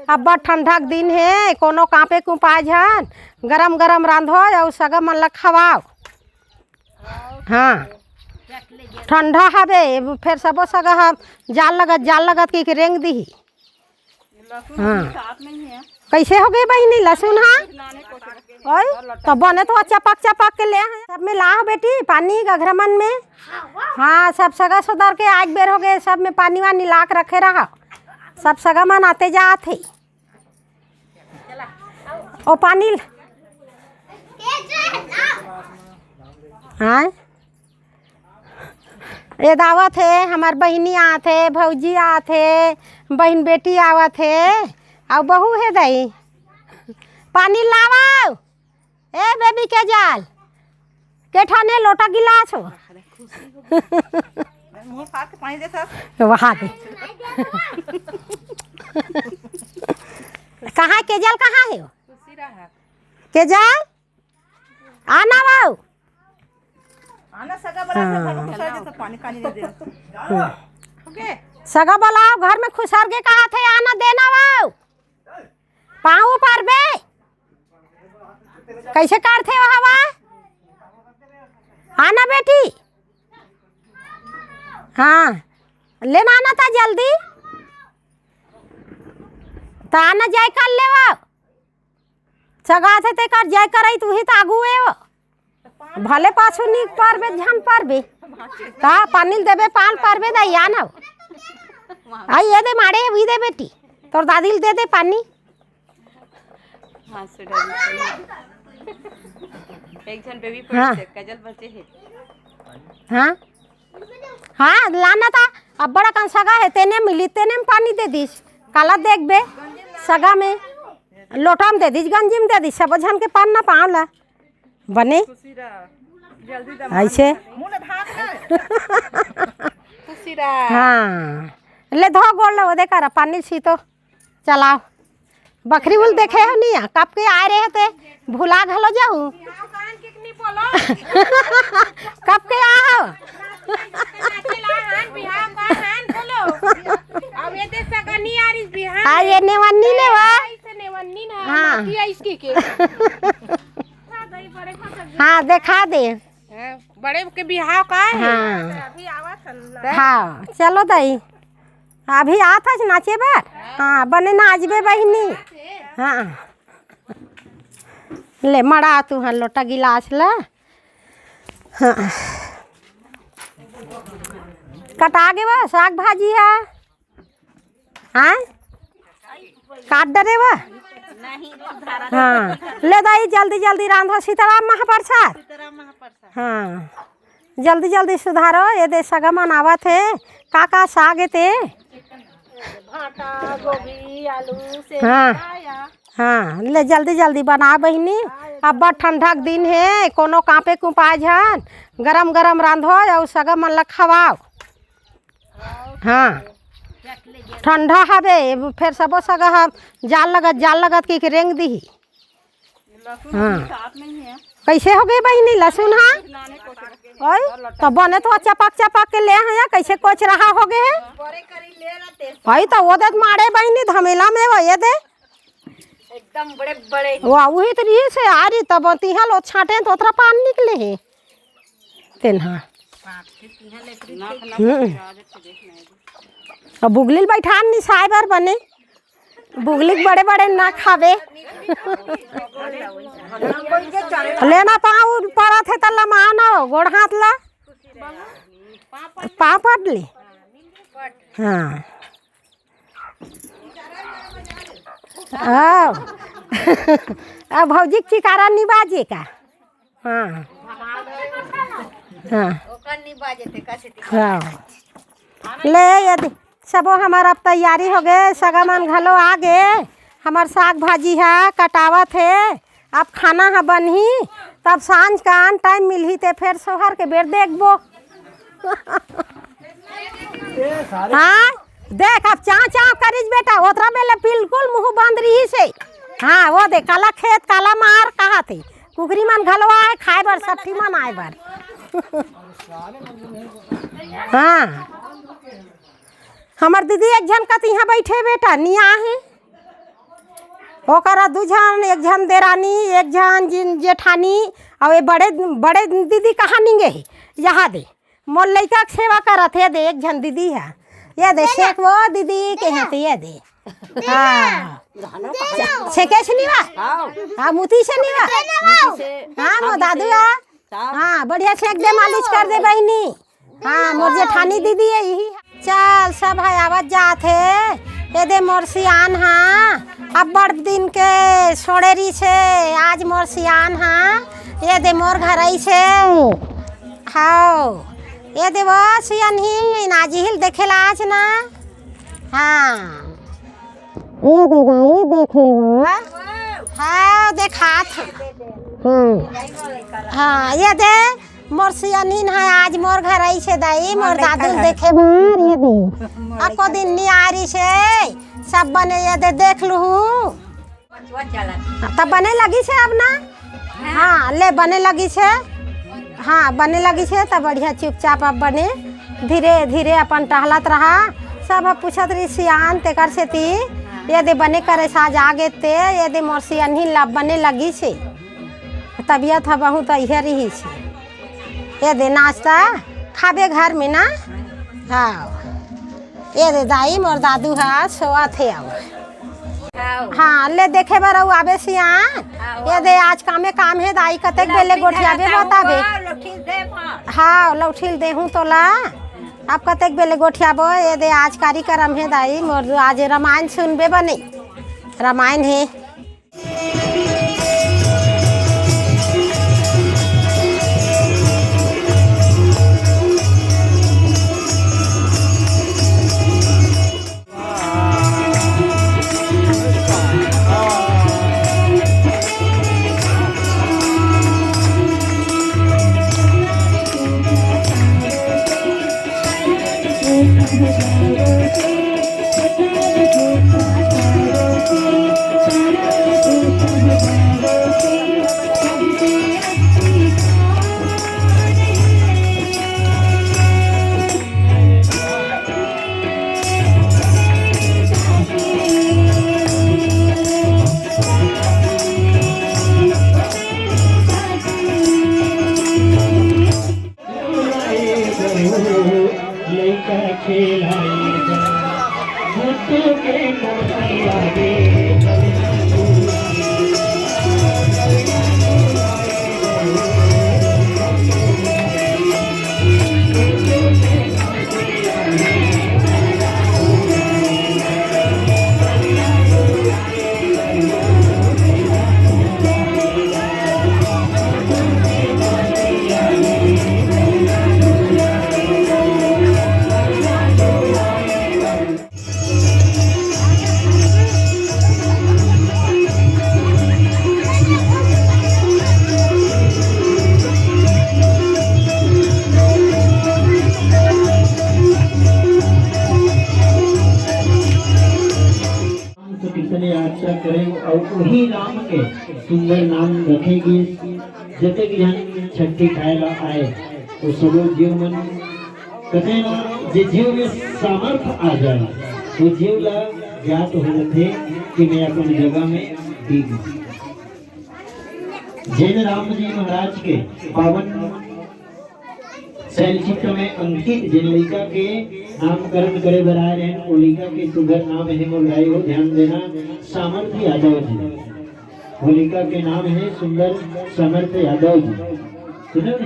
अब ठंडा के दिन है, कोनो कांपे कुपा झन गरम गरम रांधो और सगा मन ला खवाओ। हाँ ठंडा हवे फिर सबो सगा हम जाल लगत की रेंग दी। हाँ कैसे हो गई बहनी लहसुन? हाँ ओए तो बने तो चपक के ले हैं सब में लाओ बेटी पानी गघरमन में। हाँ सब सगा सुधार के आज बेर हो गए, सब में पानी वानी ला के रखे रहा, सब सगा मन आते जाते ओ पानी। हाँ ये दावत है, हमार बहनी आथे, भौजी आथे, बहन बेटी आवत है और बहू है दई। पानी लाओ ए बेबी के जाल के ठाने लोटा गिलास हो वहाँ दे। कहाँ के जाल कहाँ है के जाल? आना बाऊ सगा बोलाओ घर में खुसर के कहा थे आना देना बाऊ पाँव पर बे कैसे काटते हो हवा? आना बेटी हाँ लेना आना था जल्दी तो आना जाय कर ले सगा थे ते कर जाय कर तू ही तो आगू है वो भले पाछू नी पारबे झन पारबे का पानी देबे पान पारबे दैया ना आई ये दे मारे भी दे बेटी तोर दादी दे दे पानी। एक जन बेबी पड़े कजल बचे है। हाँ हाँ लाना था अब बड़ा कन सगा है तेने मिली तेने में पानी दे दीस काला देख बे सगा में लोटा में दे दीस गंजी में दे दीस सब झन के पान ना पावला बने ऐसे। हाँ ले धो गोड़ लो देखा रहा पानी सी तो चलाओ बकरी उल देखे हो नहीं कब के आ रहे थे भुला घलो जाऊँ कब के आओ ये नेवन्नी ले हाँ हाँ देखा दे बड़े के बिहाव का हाँ हाँ चलो दई अभी आता नाचे बार। हाँ बने नाचबे बहनी। हाँ ले मड़ा तू हाँ लोटा गिलास ला। हाँ कटा गे वो साग भाजी है। हाँ काट डरे वो हाँ ले दाई जल्दी जल्दी रांधो सीताराम महाप्रसाद। हाँ जल्दी जल्दी सुधारो ये दे सगा मनावत है का साग थे भाटा गोभी आलू से। हाँ हाँ ले जल्दी जल्दी बना बहनी अब बड़ ठंडा के दिन है, कोनो कांपे कुपा झन गरम गरम रांधो और सगा मन ला खवाओ। हाँ ठंडा हवे फिर सबो सगा हम जाल लगत की रेंग दी। हाँ कैसे हो गई बहनी लहसुन? हाँ ओए तो बने तो चपक के ले हैं कैसे कोच रहा हो गए भाई तो वो दे मारे बहनी धमेला में वो ये दे एकदम बड़े बड़े वाह वही तो रही से आ रही तब तिहा लो छाटे तो उतरा पान निकले है तेनहा। अब बुगलिल बैठा नहीं साइबर बने बुगलिक बड़े बड़े ना खावे लेना पाँव पड़ा थे तला मानो गोड़ हाथ ला पा पट ले। हाँ अब भौजी चिकारा निबाजे का। हाँ हाँ हाँ ले यदि सबो हमारा अब तैयारी हो गए सगा मन घलो आ गए हमार साग भाजी है कटावत है अब खाना है बनही तब सांझ का आन टाइम मिलही ते फिर सोहर के बेर देखबो। हाँ देख अब चाँ करीज बेटा ओतरा बेले बिल्कुल मुँह बंद रही से। हाँ वो देख काला खेत काला मार कहा थे कुकरी मन घलवा है खाए बर सब्जी मन आए बर। हाँ हमार दीदी एक झन का यहाँ बैठे बेटा निया है ओकरा 2 जन, 1 जन देरानी, 1 जन जेठानी और ये बड़े बड़े दीदी कहाँ निगे यहाँ दे मोर लड़का के सेवा करत है दे। 1 जन दीदी है ये दे शेख वो दीदी के हैं तो ये दे हाँ छेके छनीवा हाँ मुती छनीवा हाँ मो दादू हाँ बढ़िया शेख दे मालिश कर दे बहनी हाँ मोर जेठानी दीदी है यही। चल सब है आवत जात है ये दे मोर सियान हाँ अब बड़ दिन के सोड़ेरी से आज मोर सियान हाँ ये दे मोर घर आई से हाँ ये दे वो सियान ही नाजिहिल देखेला आज ना हाँ ये दे गई देख ले हाँ देखात हाँ ये दे मोर सियानीन है आज मोर घर आई से दाई मोर दादू देखे मोर ये दे आपको दिन नहीं आ रही से सब बने ये दे देख लू तब बने लगी से अब ना हाँ ले बने लगी से हाँ बने लगी से तब बढ़िया चुपचाप अब बने धीरे धीरे अपन टहलत रहा सब पूछत रही सियान तेकर से ती ये दे बने करे साज आगे ते ये दे मोर सियानी लब बने लगी से तबीयत है बहुत इहे रही से ये दे नाश्ता खाबे घर में ना हाँ ये दे दाई मोर दादू है सोआ थे अब हाँ ले देखे बार आवे सियान ये दे आज कामे काम है दाई कतेक बेले गोठियाबे बताबे हाँ लौठिल देहूँ तो ला आप कतेक बेले गोठियाबो ये दे आज कार्यक्रम है दाई मोर आज रामायण सुनबे बने रामायण है। यात्रा करें और वही राम के सुंदर नाम रखेगी। जते जन छठी खाएला आए तो सबो जीव मन कते ना जे जीव में सामर्थ आ जाए तो जीव ला ज्ञात हो जाते कि मैं अपन जगह में ठीक हूँ। जैन राम जी महाराज के पावन शैलचित्र में अंकित जिन लड़का के नामकरण करे बनाए रहे वो लड़का के सुंदर नाम है मुलाय हो ध्यान देना सामर्थ्य यादव जी। वो लड़का के नाम है सुंदर सामर्थ्य यादव जी। सुनो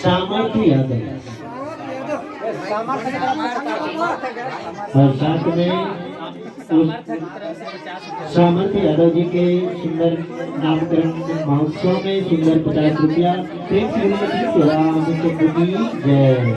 सामर्थ्य यादव और साथ में सामर्थ्य यादव जी के सुंदर नामकरण महोत्सव में सुंदर 50 रुपया प्रेम की जय।